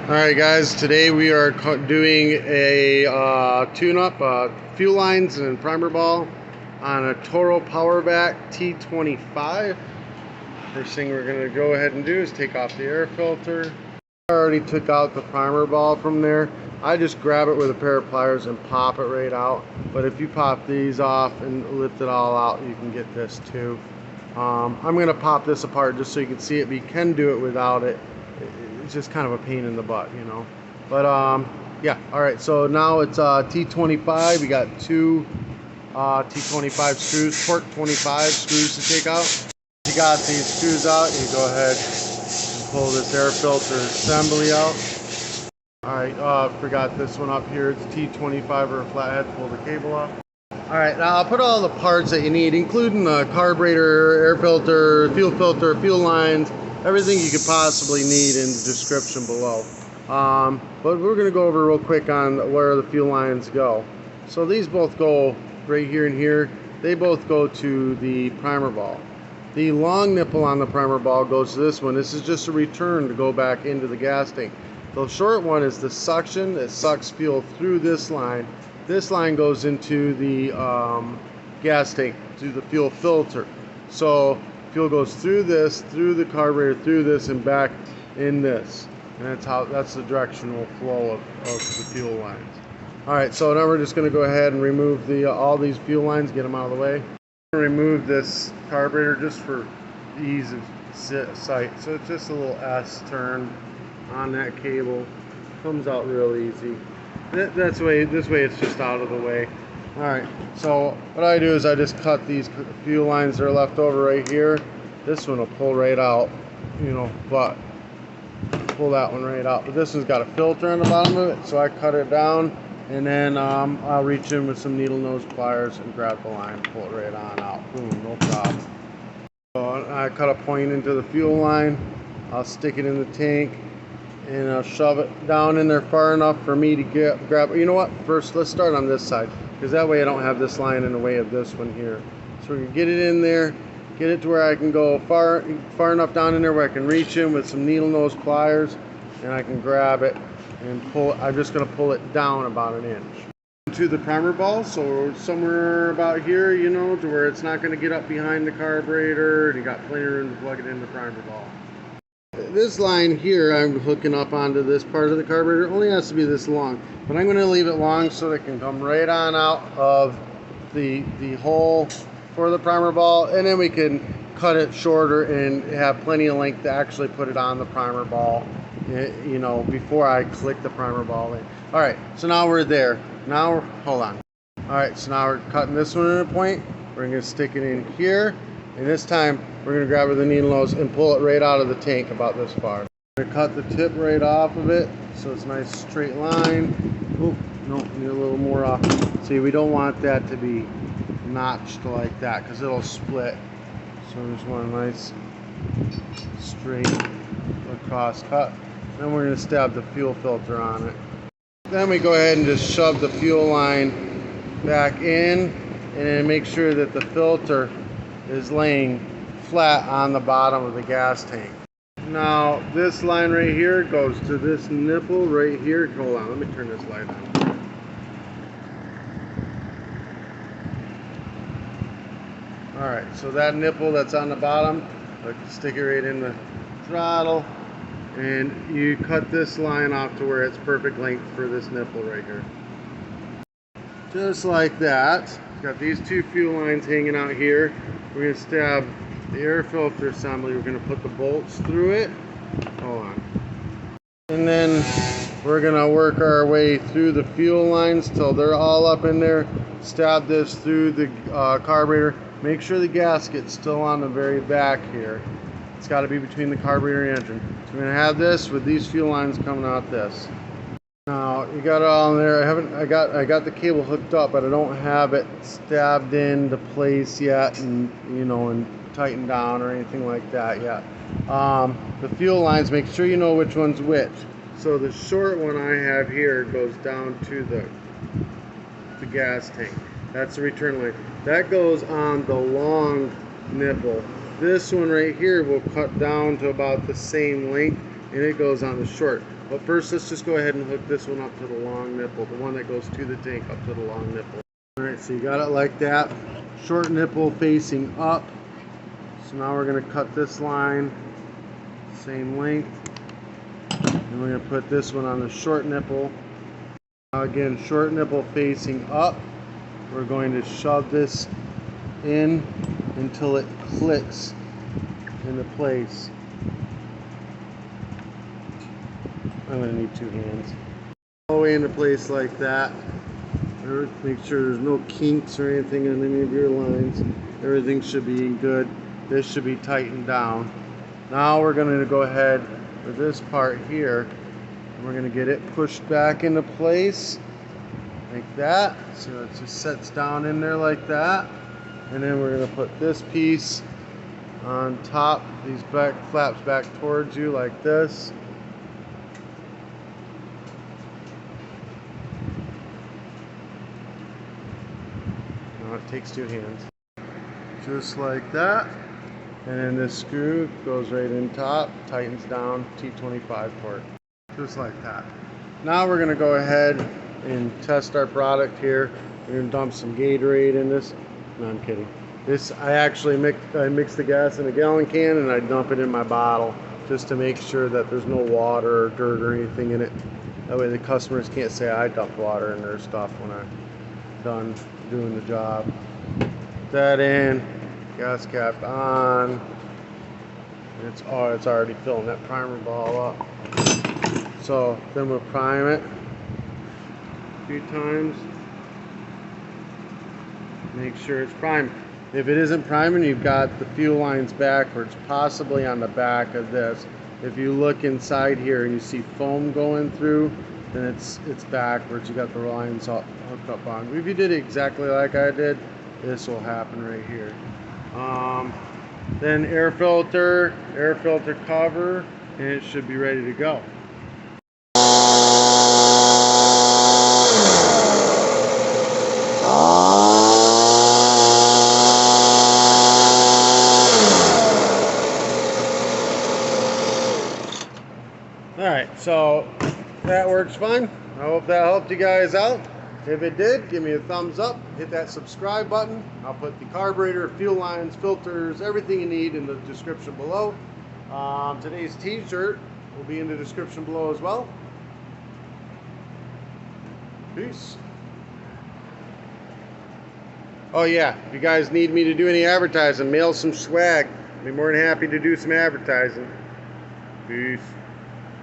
Alright guys, today we are doing a tune-up, fuel lines and primer ball on a Toro powervac t25. First thing we're going to go ahead and do is take off the air filter. I already took out the primer ball from there. I just grab it with a pair of pliers and pop it right out. But if you pop these off and lift it all out, you can get this too. I'm going to pop this apart just so you can see it, but you can do it without it. It's just kind of a pain in the butt, you know. But yeah, all right, so now it's T25. We got two T25 screws, torque 25 screws to take out. You got these screws out, you go ahead and pull this air filter assembly out. All right, forgot this one up here. It's T25 or a flathead. Pull the cable off. All right, now I'll put all the parts that you need, including the carburetor, air filter, fuel lines, everything you could possibly need in the description below. But we're going to go over real quick on where the fuel lines go. So these both go right here and here. They both go to the primer ball. The long nipple on the primer ball goes to this one. This is just a return to go back into the gas tank. The short one is the suction that sucks fuel through this line. This line goes into the gas tank, to the fuel filter. So fuel goes through this, through the carburetor, through this, and back in this. And that's the directional flow of the fuel lines. All right, so now we're just going to go ahead and remove all these fuel lines, get them out of the way. Remove this carburetor just for ease of sight. So it's just a little S turn on that cable. Comes out real easy. This way it's just out of the way. All right, so what I do is I just cut these fuel lines that are left over right here. This one will pull right out, you know, but pull that one right out. But this one's got a filter on the bottom of it, so I cut it down, and then I'll reach in with some needle nose pliers and grab the line, pull it right on out. Boom, no problem. So I cut a point into the fuel line. I'll stick it in the tank, and I'll shove it down in there far enough for me to grab. You know what? First, let's start on this side, because that way I don't have this line in the way of this one here. So we can get it in there, get it to where I can go far enough down in there where I can reach in with some needle nose pliers, and I can grab it and pull it. I'm just going to pull it down about an inch to the primer ball, so somewhere about here, you know, to where it's not going to get up behind the carburetor, and you got plenty of room to plug it in the primer ball. This line here I'm hooking up onto this part of the carburetor. It only has to be this long, but I'm going to leave it long so it can come right on out of the hole for the primer ball, and then we can cut it shorter and have plenty of length to actually put it on the primer ball, you know, before I click the primer ball in. All right, so now we're there. Now hold on. All right, so now we're cutting this one in a point. We're going to stick it in here, and this time we're going to grab with the needle nose and pull it right out of the tank about this far. We're going to cut the tip right off of it so it's a nice straight line. Oop, no, need a little more off. See, we don't want that to be notched like that because it'll split. So we just want a nice straight across cut. Then we're going to stab the fuel filter on it. Then we go ahead and just shove the fuel line back in, and then make sure that the filter is laying flat on the bottom of the gas tank. Now this line right here goes to this nipple right here. Hold on, let me turn this light on. All right, so that nipple that's on the bottom, I can stick it right in the throttle, and you cut this line off to where it's perfect length for this nipple right here. Just like that. Got these two fuel lines hanging out here. We're going to stab the air filter assembly. We're going to put the bolts through it. Hold on. And then we're going to work our way through the fuel lines till they're all up in there. Stab this through the carburetor. Make sure the gasket's still on the very back here. It's got to be between the carburetor and engine. So we're going to have this with these fuel lines coming out this. Now you got it all in there. I got the cable hooked up, but I don't have it stabbed into place yet, and you know, and tightened down or anything like that yet. The fuel lines, make sure you know which one's which. So the short one I have here goes down to the gas tank. That's the return line. That goes on the long nipple. This one right here will cut down to about the same length and it goes on the short. But first, let's just go ahead and hook this one up to the long nipple, the one that goes to the tank up to the long nipple. All right, so you got it like that, short nipple facing up. So now we're going to cut this line, same length, and we're going to put this one on the short nipple. Now again, short nipple facing up. We're going to shove this in until it clicks into place. I'm going to need 2 hands. All the way into place like that. Make sure there's no kinks or anything on any of your lines. Everything should be good. This should be tightened down. Now we're going to go ahead with this part here, and we're going to get it pushed back into place like that. So it just sets down in there like that. And then we're going to put this piece on top, these back flaps back towards you like this. Now it takes 2 hands. Just like that. And then this screw goes right in top, tightens down, T25 port. Just like that. Now we're going to go ahead and test our product here. We're going to dump some Gatorade in this. No, I'm kidding. This, I actually mix the gas in a gallon can and I dump it in my bottle just to make sure that there's no water or dirt or anything in it. That way the customers can't say I dumped water in their stuff when I'm done doing the job. Put that in, gas cap on. It's already filling that primer ball up. So then we'll prime it a few times. Make sure it's primed. If it isn't priming, you've got the fuel lines backwards, possibly on the back of this. If you look inside here and you see foam going through, then it's backwards. You got the lines hooked up on. If you did it exactly like I did, this will happen right here. Then air filter cover, and it should be ready to go. Alright, so that works fine. I hope that helped you guys out. If it did, give me a thumbs up. Hit that subscribe button. I'll put the carburetor, fuel lines, filters, everything you need in the description below. Today's t-shirt will be in the description below as well. Peace. Oh yeah, if you guys need me to do any advertising, mail some swag. I'd be more than happy to do some advertising. Peace.